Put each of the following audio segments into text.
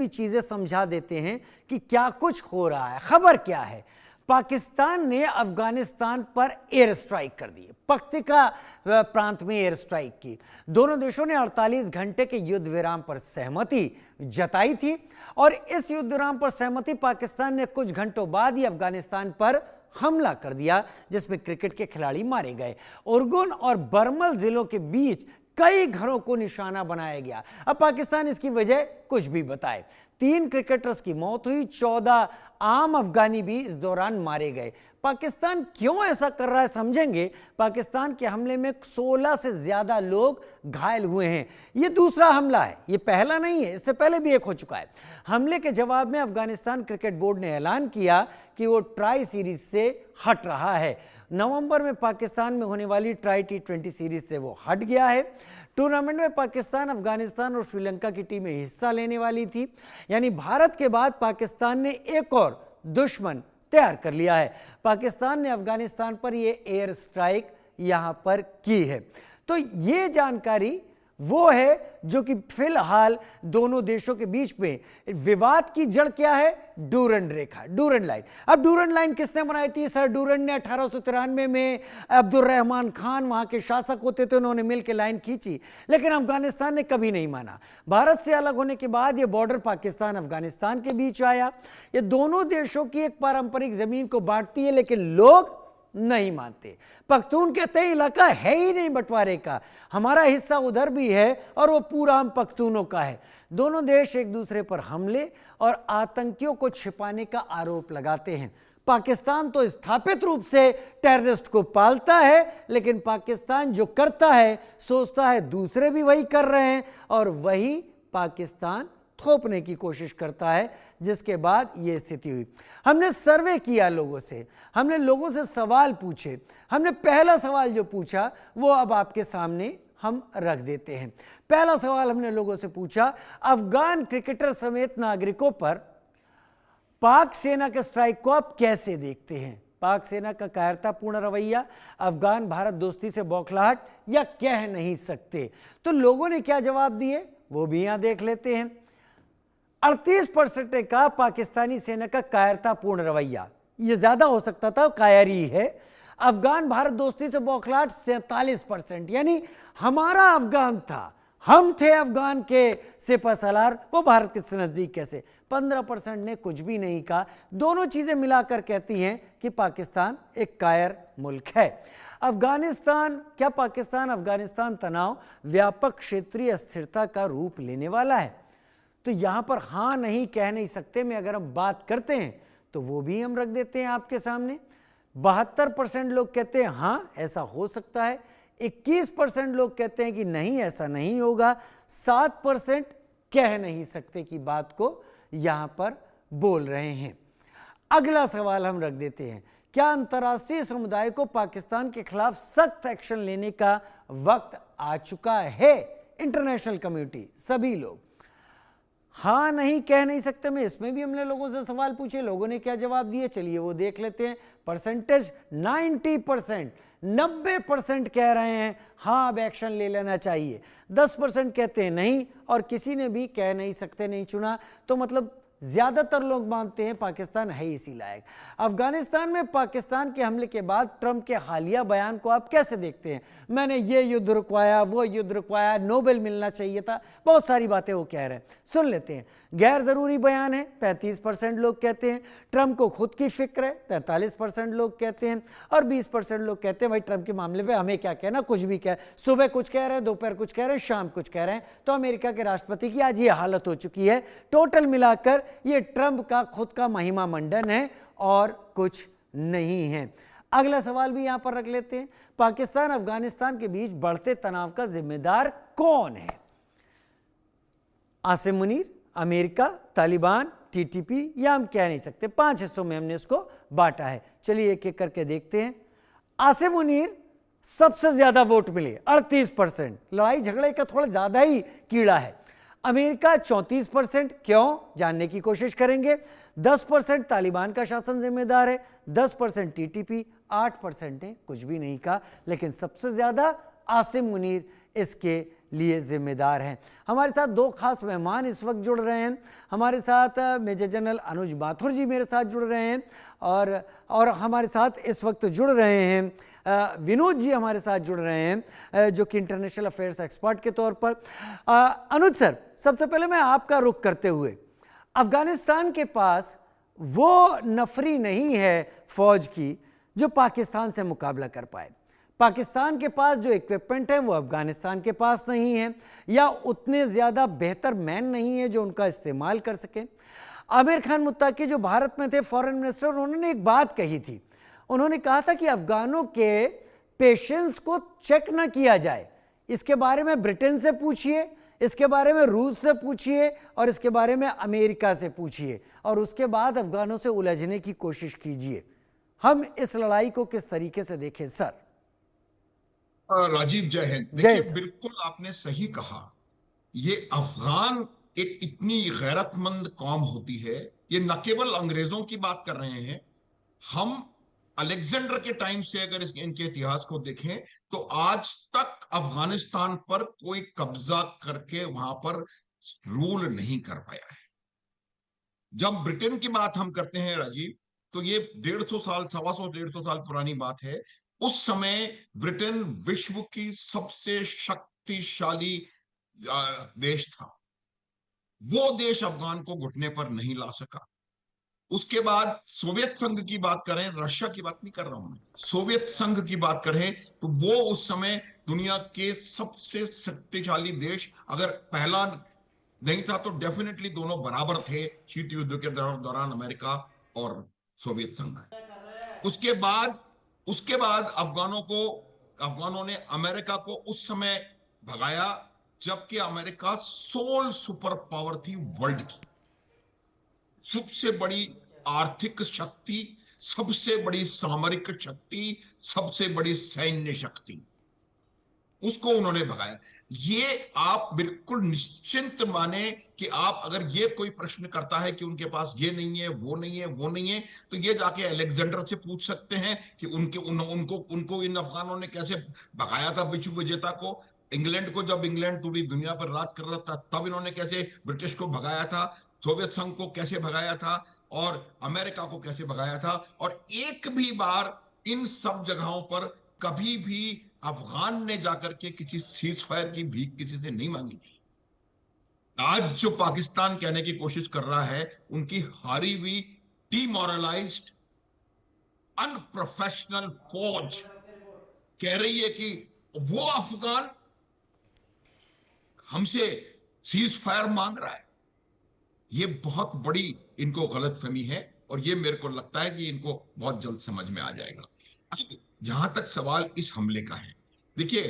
भी चीजें समझा देते हैं कि क्या कुछ हो रहा है। खबर क्या है? पाकिस्तान ने अफगानिस्तान पर एयर स्ट्राइक कर दी, पख्तिका प्रांत में एयर स्ट्राइक की। दोनों देशों ने 48 घंटे के युद्ध विराम पर सहमति जताई थी और इस युद्ध विराम पर सहमति पाकिस्तान ने कुछ घंटों बाद ही अफगानिस्तान पर हमला कर दिया, जिसमें क्रिकेट के खिलाड़ी मारे गए। उर्गुन और बरमल जिलों के बीच कई घरों को निशाना बनाया गया। अब पाकिस्तान इसकी वजह कुछ भी बताए। 3 क्रिकेटर्स की मौत हुई, 14 आम अफगानी भी इस दौरान मारे गए। पाकिस्तान क्यों ऐसा कर रहा है समझेंगे। पाकिस्तान के हमले में 16 से ज्यादा लोग घायल हुए हैं। यह दूसरा हमला है, यह पहला नहीं है, इससे पहले भी एक हो चुका है। हमले के जवाब में अफगानिस्तान क्रिकेट बोर्ड ने ऐलान किया कि वो ट्राई सीरीज से हट रहा है। नवंबर में पाकिस्तान में होने वाली ट्राई T20 सीरीज से वो हट गया है। टूर्नामेंट में पाकिस्तान, अफगानिस्तान और श्रीलंका की टीमें हिस्सा लेने वाली थी। यानी भारत के बाद पाकिस्तान ने एक और दुश्मन तैयार कर लिया है। पाकिस्तान ने अफगानिस्तान पर यह एयर स्ट्राइक यहां पर की है। तो ये जानकारी वो है जो कि फिलहाल दोनों देशों के बीच में विवाद की जड़ क्या है? डूरंड रेखा, डूरंड लाइन। अब डूरंड लाइन किसने बनाई थी? सर डूरंड ने 1893 में, अब्दुर्रहमान खान वहां के शासक होते थे, उन्होंने मिलकर लाइन खींची, लेकिन अफगानिस्तान ने कभी नहीं माना। भारत से अलग होने के बाद यह बॉर्डर पाकिस्तान अफगानिस्तान के बीच आया। ये दोनों देशों की एक पारंपरिक जमीन को बांटती है, लेकिन लोग नहीं मानते। पख्तून कहते हैं इलाका है ही नहीं बंटवारे का, हमारा हिस्सा उधर भी है और वो पूरा हम पख्तूनों का है। दोनों देश एक दूसरे पर हमले और आतंकियों को छिपाने का आरोप लगाते हैं। पाकिस्तान तो स्थापित रूप से टेररिस्ट को पालता है, लेकिन पाकिस्तान जो करता है सोचता है दूसरे भी वही कर रहे हैं और वही पाकिस्तान थोपने की कोशिश करता है, जिसके बाद यह स्थिति हुई। हमने सर्वे किया लोगों से, हमने लोगों से सवाल पूछे। हमने पहला सवाल जो पूछा वो अब आपके सामने हम रख देते हैं। पहला सवाल हमने लोगों से पूछा, अफगान क्रिकेटर समेत नागरिकों पर पाक सेना के स्ट्राइक को आप कैसे देखते हैं? पाक सेना का कायरतापूर्ण रवैया, अफगान भारत दोस्ती से बौखलाहट या कह नहीं सकते? तो लोगों ने क्या जवाब दिए वो भी यहां देख लेते हैं। 38% ने कहा पाकिस्तानी सेना का कायरतापूर्ण रवैया, यह ज्यादा हो सकता था, कायरी है। अफगान भारत दोस्ती से बौखलाहट 47%, यानी हमारा अफगान था, हम थे अफगान के सिपहसालार, वो भारत के नजदीक कैसे। 15% ने कुछ भी नहीं कहा। दोनों चीजें मिलाकर कहती हैं कि पाकिस्तान एक कायर मुल्क है। अफगानिस्तान, क्या पाकिस्तान अफगानिस्तान तनाव व्यापक क्षेत्रीय अस्थिरता का रूप लेने वाला है? तो यहां पर हां नहीं कह नहीं सकते में अगर हम बात करते हैं तो वो भी हम रख देते हैं आपके सामने। 72% लोग कहते हैं हां ऐसा हो सकता है, 21% लोग कहते हैं कि नहीं ऐसा नहीं होगा, 7% कह नहीं सकते की बात को यहां पर बोल रहे हैं। अगला सवाल हम रख देते हैं, क्या अंतर्राष्ट्रीय समुदाय को पाकिस्तान के खिलाफ सख्त एक्शन लेने का वक्त आ चुका है? इंटरनेशनल कम्युनिटी, सभी लोग हाँ नहीं कह नहीं सकते में, इसमें भी हमने लोगों से सवाल पूछे, लोगों ने क्या जवाब दिए चलिए वो देख लेते हैं। परसेंटेज 90%, 90% कह रहे हैं हाँ अब एक्शन ले लेना चाहिए, 10% कहते हैं नहीं और किसी ने भी कह नहीं सकते नहीं चुना। तो मतलब ज्यादातर लोग मानते हैं पाकिस्तान है इसी लायक। अफगानिस्तान में पाकिस्तान के हमले के बाद ट्रंप के हालिया बयान को आप कैसे देखते हैं? मैंने ये युद्ध रुकवाया, वो युद्ध रुकवाया, नोबेल मिलना चाहिए था, बहुत सारी बातें वो कह रहे हैं, सुन लेते हैं। गैर जरूरी बयान है, 35% लोग कहते हैं। ट्रंप को खुद की फिक्र है, 45% लोग कहते हैं और 20% लोग कहते हैं भाई ट्रंप के मामले पे हमें क्या कहना, कुछ भी कह, सुबह कुछ कह रहे हैं, दोपहर कुछ कह रहे हैं, शाम कुछ कह रहे हैं। तो अमेरिका के राष्ट्रपति की आज ये हालत हो चुकी है। टोटल मिलाकर ये ट्रंप का खुद का महिमा मंडन है और कुछ नहीं है। अगला सवाल भी यहां पर रख लेते हैं, पाकिस्तान अफगानिस्तान के बीच बढ़ते तनाव का जिम्मेदार कौन है? आसिम मुनीर, अमेरिका, तालिबान, TTP, या हम कह नहीं सकते। 5 हिस्सों में हमने इसको बांटा है। चलिए एक एक करके देखते हैं। आसिम मुनीर सबसे ज्यादा वोट मिले, 38%, लड़ाई झगड़े का थोड़ा ज्यादा ही कीड़ा है। अमेरिका 34%, क्यों जानने की कोशिश करेंगे। 10% तालिबान का शासन जिम्मेदार है, 10% TTP, 8% ने कुछ भी नहीं कहा, लेकिन सबसे ज्यादा आसिम मुनीर इसके लिए जिम्मेदार हैं। हमारे साथ दो खास मेहमान इस वक्त जुड़ रहे हैं। हमारे साथ मेजर जनरल अनुज माथुर जी मेरे साथ जुड़ रहे हैं और हमारे साथ इस वक्त जुड़ रहे हैं विनोद जी हमारे साथ जुड़ रहे हैं जो कि इंटरनेशनल अफेयर्स एक्सपर्ट के तौर पर। अनुज सर, सबसे पहले मैं आपका रुख करते हुए, अफगानिस्तान के पास वो नफरी नहीं है फौज की जो पाकिस्तान से मुकाबला कर पाए। पाकिस्तान के पास जो इक्विपमेंट है वो अफगानिस्तान के पास नहीं है, या उतने ज़्यादा बेहतर मैन नहीं है जो उनका इस्तेमाल कर सके। आमिर खान मुत्ताकी जो भारत में थे फॉरेन मिनिस्टर, उन्होंने एक बात कही थी। उन्होंने कहा था कि अफगानों के पेशेंस को चेक ना किया जाए। इसके बारे में ब्रिटेन से पूछिए, इसके बारे में रूस से पूछिए और इसके बारे में अमेरिका से पूछिए, और उसके बाद अफगानों से उलझने की कोशिश कीजिए। हम इस लड़ाई को किस तरीके से देखें सर? राजीव, जय हिंद। देखिए, बिल्कुल आपने सही कहा। ये अफगान एक इतनी गैरतमंद कौम होती है। ये न केवल अंग्रेजों की बात कर रहे हैं, हम अलेक्जेंडर के टाइम से अगर इनके इतिहास को देखें तो आज तक अफगानिस्तान पर कोई कब्जा करके वहां पर रूल नहीं कर पाया है। जब ब्रिटेन की बात हम करते हैं राजीव, तो ये 150 साल, 125 साल पुरानी बात है। उस समय ब्रिटेन विश्व की सबसे शक्तिशाली देश था। वो देश अफगान को घुटने पर नहीं ला सका। उसके बाद सोवियत संघ की बात करें, रशिया की बात नहीं कर रहा हूं मैं, सोवियत संघ की बात करें तो वो उस समय दुनिया के सबसे शक्तिशाली देश, अगर पहला नहीं था तो डेफिनेटली दोनों बराबर थे शीत युद्ध के दौरान, अमेरिका और सोवियत संघ। उसके बाद अफगानों ने अमेरिका को उस समय भगाया जबकि अमेरिका सोल सुपर पावर थी वर्ल्ड की, सबसे बड़ी आर्थिक शक्ति, सबसे बड़ी सामरिक शक्ति, सबसे बड़ी सैन्य शक्ति। उसको उन्होंने भगाया। ये आप बिल्कुल निश्चिंत माने कि आप अगर ये कोई प्रश्न करता है कि उनके पास ये नहीं है, वो नहीं है, वो नहीं है, तो ये जाके अलेक्जेंडर से पूछ सकते हैं कि उनको इन अफगानों ने कैसे भगाया था विश्व विजेता को। इंग्लैंड को, जब इंग्लैंड पूरी दुनिया पर राज कर रहा था, तब इन्होंने कैसे ब्रिटिश को भगाया था, सोवियत संघ को कैसे भगाया था और अमेरिका को कैसे भगाया था। और एक भी बार इन सब जगहों पर कभी भी अफगान ने जाकर के किसी सीज फायर की भीख किसी से नहीं मांगी थी। आज जो पाकिस्तान कहने की कोशिश कर रहा है, उनकी हारी हुई, डिमोरलाइज्ड, अनप्रोफेशनल फौज कह रही है कि वो अफगान हमसे सीज फायर मांग रहा है। ये बहुत बड़ी इनको गलतफहमी है और ये मेरे को लगता है कि इनको बहुत जल्द समझ में आ जाएगा। अब जहां तक सवाल इस हमले का है, देखिए,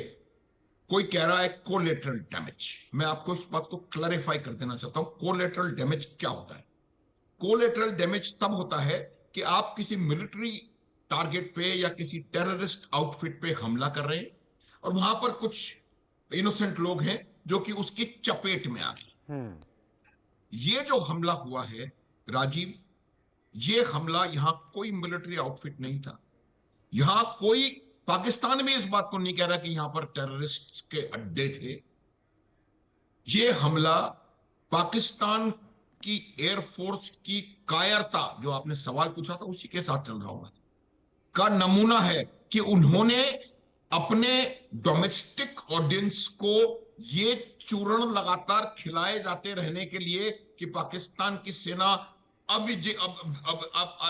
कोई कह रहा है कोलेटरल डैमेज। मैं आपको इस बात को क्लैरिफाई कर देना चाहता हूं, कोलेटरल डैमेज क्या होता है। कोलेटरल डैमेज तब होता है कि आप किसी मिलिट्री टारगेट पे या किसी टेररिस्ट आउटफिट पे हमला कर रहे हैं और वहां पर कुछ इनोसेंट लोग हैं जो कि उसकी चपेट में आ गए। ये जो हमला हुआ है राजीव, ये हमला यहां कोई मिलिट्री आउटफिट नहीं था। यहां कोई, पाकिस्तान में इस बात को नहीं कह रहा कि यहां पर टेररिस्ट के अड्डे थे। ये हमला पाकिस्तान की एयरफोर्स की कायरता, जो आपने सवाल पूछा था उसी के साथ चल रहा हूं, का नमूना है कि उन्होंने अपने डोमेस्टिक ऑडियंस को ये चूर्ण लगातार खिलाए जाते रहने के लिए कि पाकिस्तान की सेना अब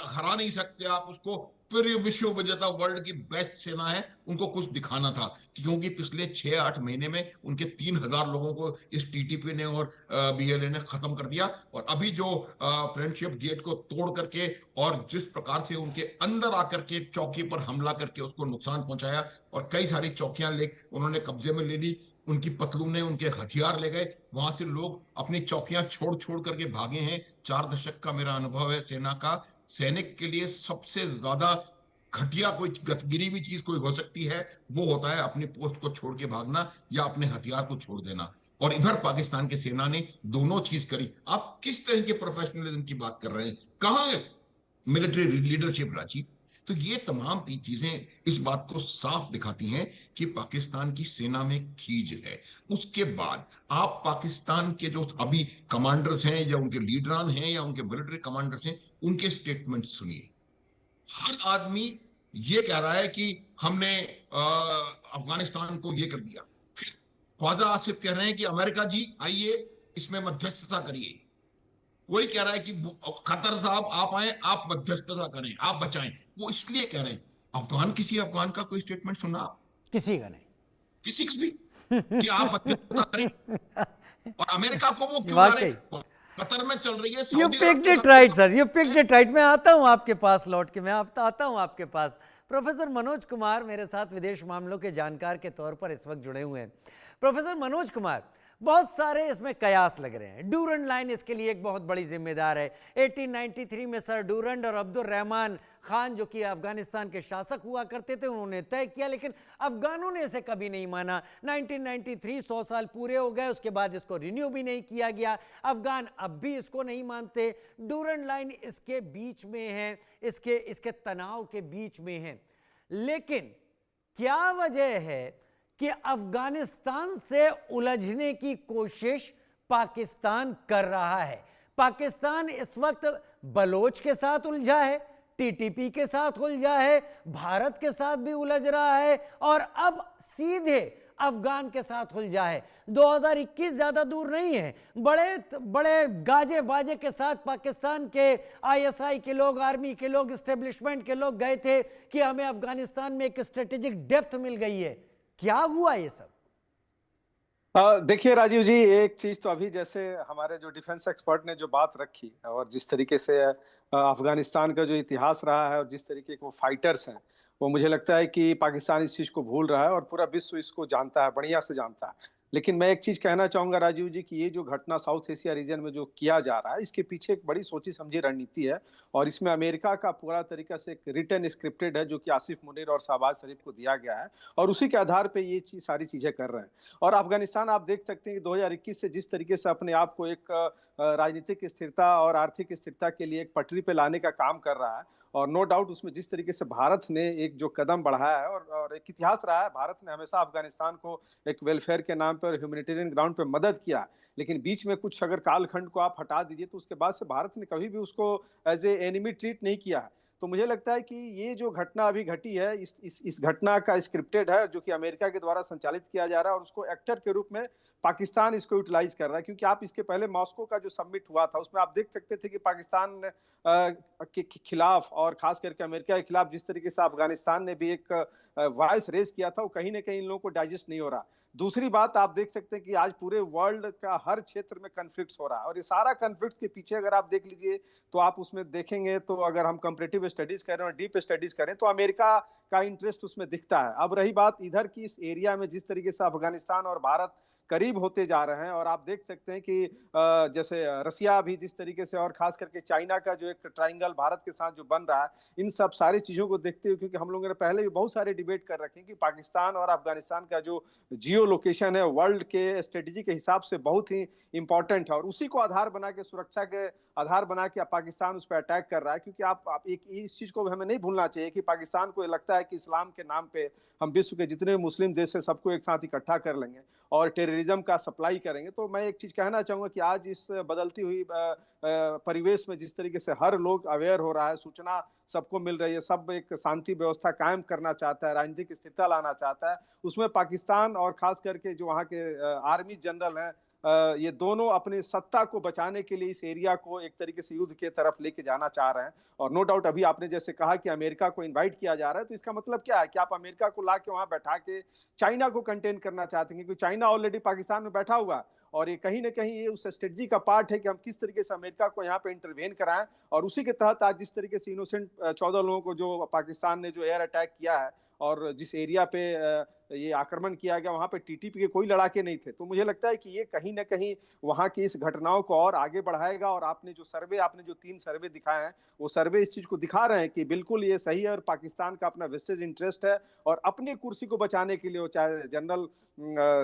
हरा नहीं सकते आप उसको, फिर विश्व विजेता वर्ल्ड की बेस्ट सेना है, उनको कुछ दिखाना था। क्योंकि पिछले 6-8 महीने में उनके 3000 लोगों को इस टीटीपी ने और बीएलए ने खत्म कर दिया। और अभी जो फ्रेंडशिप गेट को तोड़ करके और जिस प्रकार से उनके अंदर आकर के चौकी पर हमला करके उसको नुकसान पहुंचाया और कई सारी चौकियां ले उन्होंने कब्जे में ले ली, उनकी पतलूने, उनके हथियार ले गए, वहां से लोग अपनी चौकियां छोड़ छोड़ करके भागे हैं। 4 दशक का मेरा अनुभव है सेना का। सैनिक के लिए सबसे ज्यादा घटिया कोई गतिगिरी भी चीज कोई हो सकती है, वो होता है अपनी पोस्ट को छोड़ के भागना या अपने हथियार को छोड़ देना। और इधर पाकिस्तान की सेना ने दोनों चीज करी। आप किस तरह के प्रोफेशनलिज्म की बात कर रहे हैं? कहां है मिलिट्री लीडरशिप राजीव? तो ये तमाम चीजें इस बात को साफ दिखाती हैं कि पाकिस्तान की सेना में खींच है। उसके बाद आप पाकिस्तान के जो अभी कमांडर्स हैं या उनके लीडरान हैं या उनके मिलिट्री कमांडर्स हैं, उनके स्टेटमेंट सुनिए। हर आदमी ये कह रहा है कि हमने अफगानिस्तान को ये कर दिया। फिर ख्वाजा आसिफ कह रहे हैं कि अमेरिका जी आइए इसमें मध्यस्थता करिए। वही कह रहा है कि खतर साहब आप आए, आप मध्यस्थता करें, आप बचाएं। वो इसलिए कह रहे हैं। किसी अफगान का कोई स्टेटमेंट सुना आप? किसी का नहीं। किसी का भी कि आप मध्यस्थता करें? और अमेरिका को वो क्यों ला रहे? वाकई कतर में चल रही है, यू सऊदी अरब पिक्ड के इट साथ right sir, you picked it right. मैं आता हूं आपके पास लौट के, मैं आता हूं आपके पास। प्रोफेसर मनोज कुमार मेरे साथ विदेश मामलों के जानकार के तौर पर इस वक्त जुड़े हुए हैं। प्रोफेसर मनोज कुमार, बहुत सारे इसमें कयास लग रहे हैं। डूरंड लाइन इसके लिए एक बहुत बड़ी जिम्मेदार है। 1893 में सर डूरंड और अब्दुल रहमान खान जो कि अफगानिस्तान के शासक हुआ करते थे, उन्होंने तय किया, लेकिन अफगानों ने इसे कभी नहीं माना। 1993 100 साल पूरे हो गए, उसके बाद इसको रिन्यू भी नहीं किया गया। अफगान अब भी इसको नहीं मानते। डूरंड लाइन इसके बीच में है, इसके तनाव के बीच में है। लेकिन क्या वजह है कि अफगानिस्तान से उलझने की कोशिश पाकिस्तान कर रहा है? पाकिस्तान इस वक्त बलोच के साथ उलझा है, टीटीपी के साथ उलझा है, भारत के साथ भी उलझ रहा है और अब सीधे अफगान के साथ उलझा है। 2021 ज्यादा दूर नहीं है। बड़े बड़े गाजे बाजे के साथ पाकिस्तान के आईएसआई के लोग, आर्मी के लोग, एस्टेब्लिशमेंट के लोग गए थे कि हमें अफगानिस्तान में एक स्ट्रेटेजिक डेप्थ मिल गई है। क्या हुआ ये सब? देखिए राजीव जी, एक चीज तो अभी जैसे हमारे जो डिफेंस एक्सपर्ट ने जो बात रखी और जिस तरीके से अफगानिस्तान का जो इतिहास रहा है और जिस तरीके के वो फाइटर्स हैं, वो मुझे लगता है कि पाकिस्तान इस चीज को भूल रहा है और पूरा विश्व इसको जानता है, बढ़िया से जानता है। लेकिन मैं एक चीज कहना चाहूंगा राजीव जी कि ये जो घटना साउथ एशिया रीजन में जो किया जा रहा है, इसके पीछे एक बड़ी सोची समझी रणनीति है और इसमें अमेरिका का पूरा तरीका से एक रिटन स्क्रिप्टेड है जो कि आसिफ मुनीर और शहबाज शरीफ को दिया गया है और उसी के आधार पर ये सारी चीजें कर रहे हैं। और अफगानिस्तान आप देख सकते हैं कि 2021 से जिस तरीके से अपने आप को एक राजनीतिक स्थिरता और आर्थिक स्थिरता के लिए एक पटरी पे लाने का काम कर रहा है और नो डाउट उसमें जिस तरीके से भारत ने एक जो कदम बढ़ाया है और एक इतिहास रहा है, भारत ने हमेशा अफगानिस्तान को एक वेलफेयर के नाम पर ह्यूमैनिटेरियन ग्राउंड पे मदद किया। लेकिन बीच में कुछ अगर कालखंड को आप हटा दीजिए तो उसके बाद से भारत ने कभी भी उसको एज ए एनिमी ट्रीट नहीं किया है। तो मुझे लगता है कि ये जो घटना अभी घटी है, इस घटना का स्क्रिप्टेड है जो कि अमेरिका के द्वारा संचालित किया जा रहा है और उसको एक्टर के रूप में पाकिस्तान इसको यूटिलाइज कर रहा है। क्योंकि आप इसके पहले मॉस्को का जो समिट हुआ था उसमें आप देख सकते थे कि पाकिस्तान के खिलाफ और खास करके अमेरिका के खिलाफ जिस तरीके से अफगानिस्तान ने भी एक वॉइस रेज किया था, वो कहीं ना कहीं इन लोगों को डाइजेस्ट नहीं हो रहा। दूसरी बात आप देख सकते हैं कि आज पूरे वर्ल्ड का हर क्षेत्र में कन्फ्लिक्ट्स हो रहा है और ये सारा कन्फ्लिक्ट के पीछे अगर आप देख लीजिए तो आप उसमें देखेंगे तो अगर हम कंपैरेटिव स्टडीज करें और डीप स्टडीज करें तो अमेरिका का इंटरेस्ट उसमें दिखता है। अब रही बात इधर की इस एरिया में जिस तरीके से अफगानिस्तान और भारत करीब होते जा रहे हैं और आप देख सकते हैं कि जैसे रसिया भी जिस तरीके से और खास करके चाइना का जो एक ट्राइंगल भारत के साथ जो बन रहा है, इन सब सारी चीज़ों को देखते हुए, क्योंकि हम लोगों ने पहले भी बहुत सारे डिबेट कर रखे हैं कि पाकिस्तान और अफगानिस्तान का जो जियो लोकेशन है वर्ल्ड के स्ट्रेटेजी के हिसाब से बहुत ही इंपॉर्टेंट है और उसी को आधार बना के, सुरक्षा के आधार बना के पाकिस्तान उस पर अटैक कर रहा है। क्योंकि आप एक इस चीज़ को हमें नहीं भूलना चाहिए कि पाकिस्तान को लगता है कि इस्लाम के नाम पे हम विश्व के जितने मुस्लिम देश है सबको एक साथ इकट्ठा कर लेंगे और टेररिज्म का सप्लाई करेंगे। तो मैं एक चीज कहना चाहूंगा कि आज इस बदलती हुई परिवेश में जिस तरीके से हर लोग अवेयर हो रहा है, सूचना सबको मिल रही है, सब एक शांति व्यवस्था कायम करना चाहता है, राजनीतिक स्थिरता लाना चाहता है, उसमें पाकिस्तान और खास करके जो वहाँ के आर्मी जनरल हैं, ये दोनों अपनी सत्ता को बचाने के लिए इस एरिया को एक तरीके से युद्ध के तरफ लेके जाना चाह रहे हैं। और नो डाउट अभी आपने जैसे कहा कि अमेरिका को इनवाइट किया जा रहा है, तो इसका मतलब क्या है कि आप अमेरिका को ला के वहां बैठा के चाइना को कंटेन करना चाहते हैं, क्योंकि चाइना ऑलरेडी पाकिस्तान में बैठा हुआ है और ये कहीं ना कहीं ये उस स्ट्रेटजी का पार्ट है कि हम किस तरीके से अमेरिका को यहाँ पे इंटरवेन कराएं। और उसी के तहत आज जिस तरीके से इनोसेंट 14 लोगों को जो पाकिस्तान ने जो एयर अटैक किया है और जिस एरिया पे ये आक्रमण किया गया वहां पे टीटीपी के कोई लड़ाके नहीं थे, तो मुझे लगता है कि ये कहीं ना कहीं वहां की इस घटनाओं को और आगे बढ़ाएगा। और आपने जो 3 सर्वे दिखाए हैं, वो सर्वे इस चीज को दिखा रहे हैं कि बिल्कुल ये सही है और पाकिस्तान का अपना वेस्टेज इंटरेस्ट है और अपनी कुर्सी को बचाने के लिए, चाहे जनरल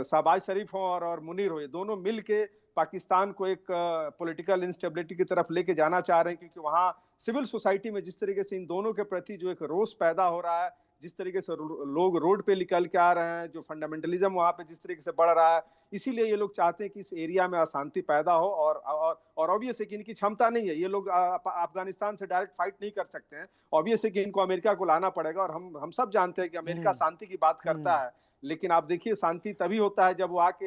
शहबाज शरीफ हो और मुनीर हो, ये दोनों मिल के पाकिस्तान को एक पॉलिटिकल इंस्टेबिलिटी की तरफ लेके जाना चाह रहे हैं, क्योंकि वहाँ सिविल सोसाइटी में जिस तरीके से इन दोनों के प्रति जो एक रोष पैदा हो रहा है, जिस तरीके से लोग रोड पे निकल के आ रहे हैं, जो फंडामेंटलिज्म वहाँ पे जिस तरीके से बढ़ रहा है, इसीलिए ये लोग चाहते हैं कि इस एरिया में अशांति पैदा हो। और ऑब्वियस है कि इनकी क्षमता नहीं है, ये लोग अफगानिस्तान से डायरेक्ट फाइट नहीं कर सकते हैं। ऑब्वियस है कि इनको अमेरिका को लाना पड़ेगा, और हम सब जानते हैं कि अमेरिका शांति की बात करता है, लेकिन आप देखिए शांति तभी होता है जब वो आके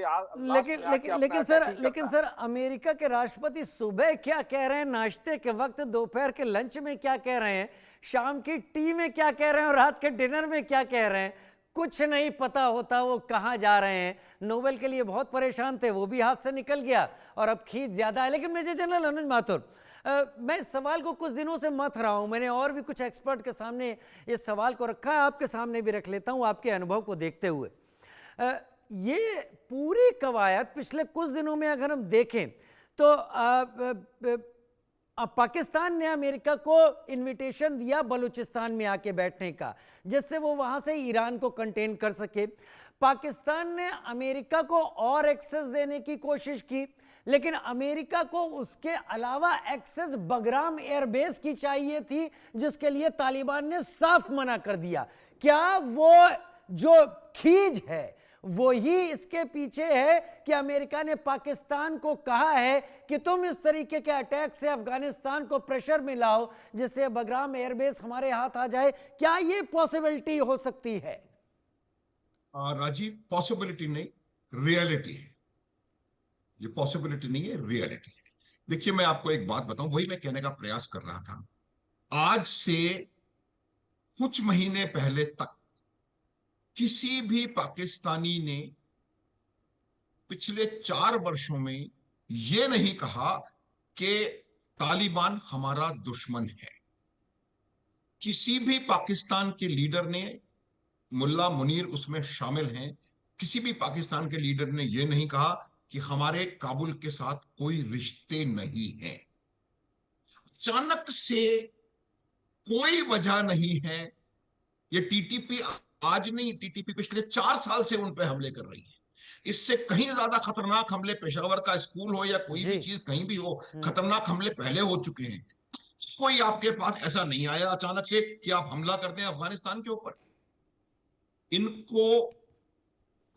लेकिन सर अमेरिका के राष्ट्रपति सुबह क्या कह रहे हैं, नाश्ते के वक्त, दोपहर के लंच में क्या कह रहे हैं, शाम की टी में क्या कह रहे हैं और रात के डिनर में क्या कह रहे हैं, कुछ नहीं पता होता वो कहां जा रहे हैं। नोबेल के लिए बहुत परेशान थे, वो भी हाथ से निकल गया और अब खींच ज्यादा है। लेकिन मेजर जनरल अनुज माथुर, मैं इस सवाल को कुछ दिनों से मथ रहा हूं, मैंने और भी कुछ एक्सपर्ट के सामने इस सवाल को रखा है, आपके सामने भी रख लेता हूं आपके अनुभव को देखते हुए। ये पूरी कवायद पिछले कुछ दिनों में अगर हम देखें तो पाकिस्तान ने अमेरिका को इनविटेशन दिया बलूचिस्तान में आके बैठने का, जिससे वो वहां से ईरान को कंटेन कर सके। पाकिस्तान ने अमेरिका को और एक्सेस देने की कोशिश की, लेकिन अमेरिका को उसके अलावा एक्सेस बगराम एयरबेस की चाहिए थी, जिसके लिए तालिबान ने साफ मना कर दिया। क्या वो जो खींच है वो ही इसके पीछे है कि अमेरिका ने पाकिस्तान को कहा है कि तुम इस तरीके के अटैक से अफगानिस्तान को प्रेशर में लाओ जिससे बगराम एयरबेस हमारे हाथ आ जाए? क्या ये पॉसिबिलिटी हो सकती है? राजीव, पॉसिबिलिटी नहीं, रियलिटी है। ये पॉसिबिलिटी नहीं है, रियलिटी है। देखिए, मैं आपको एक बात बताऊं, वही मैं कहने का प्रयास कर रहा था। आज से कुछ महीने पहले तक किसी भी पाकिस्तानी ने पिछले 4 वर्षों में यह नहीं कहा कि तालिबान हमारा दुश्मन है। किसी भी पाकिस्तान के लीडर ने, मुल्ला मुनीर उसमें शामिल हैं, किसी भी पाकिस्तान के लीडर ने यह नहीं कहा कि हमारे काबुल के साथ कोई रिश्ते नहीं है। अचानक से कोई वजह नहीं है। ये टीटीपी आज नहीं, टीटीपी पिछले 4 साल से उन पे हमले कर रही है। इससे कहीं ज्यादा खतरनाक हमले पेशावर का स्कूल हो या कोई भी चीज कहीं भी हो, खतरनाक हमले पहले हो चुके हैं। कोई आपके पास ऐसा नहीं आया अचानक से कि आप हमला करते हैं अफगानिस्तान के ऊपर। इनको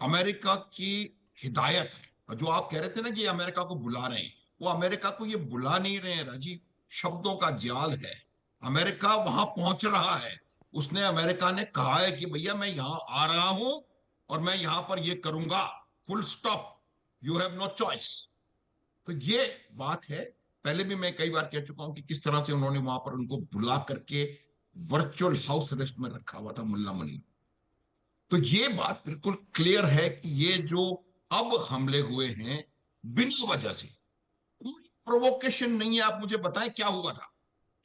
अमेरिका की हिदायत है। और जो आप कह रहे थे ना कि अमेरिका को बुला रहे हैं, वो अमेरिका को ये बुला नहीं रहे हैं राजीव, शब्दों का जाल है। अमेरिका वहां पहुंच रहा है। उसने, अमेरिका ने कहा है कि भैया मैं यहां आ रहा हूं और मैं यहां पर ये करूंगा, full stop, you have no choice. तो ये बात है। पहले भी मैं कई बार कह चुका हूं कि किस तरह से उन्होंने वहां पर उनको बुला करके वर्चुअल हाउस अरेस्ट में रखा हुआ था मुल्ला मुनीर। तो ये बात बिल्कुल क्लियर है कि ये जो अब हमले हुए हैं बिना वजह से, कोई प्रोवोकेशन नहीं है। आप मुझे बताएं क्या हुआ था,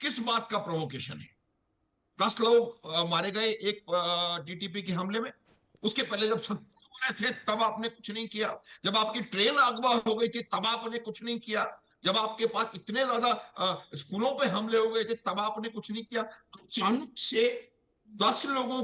किस बात का प्रोवोकेशन है? 10 लोग मारे गए एक टीटीपी के हमले में। उसके पहले जब 70 हो रहे थे तब आपने कुछ नहीं किया। जब आपकी ट्रेन अगवा हो गई थी तब आपने कुछ नहीं किया। जब आपके पास इतने ज्यादा स्कूलों पे हमले हो गए थे तब आपने कुछ नहीं किया। अचानक से 10 लोगों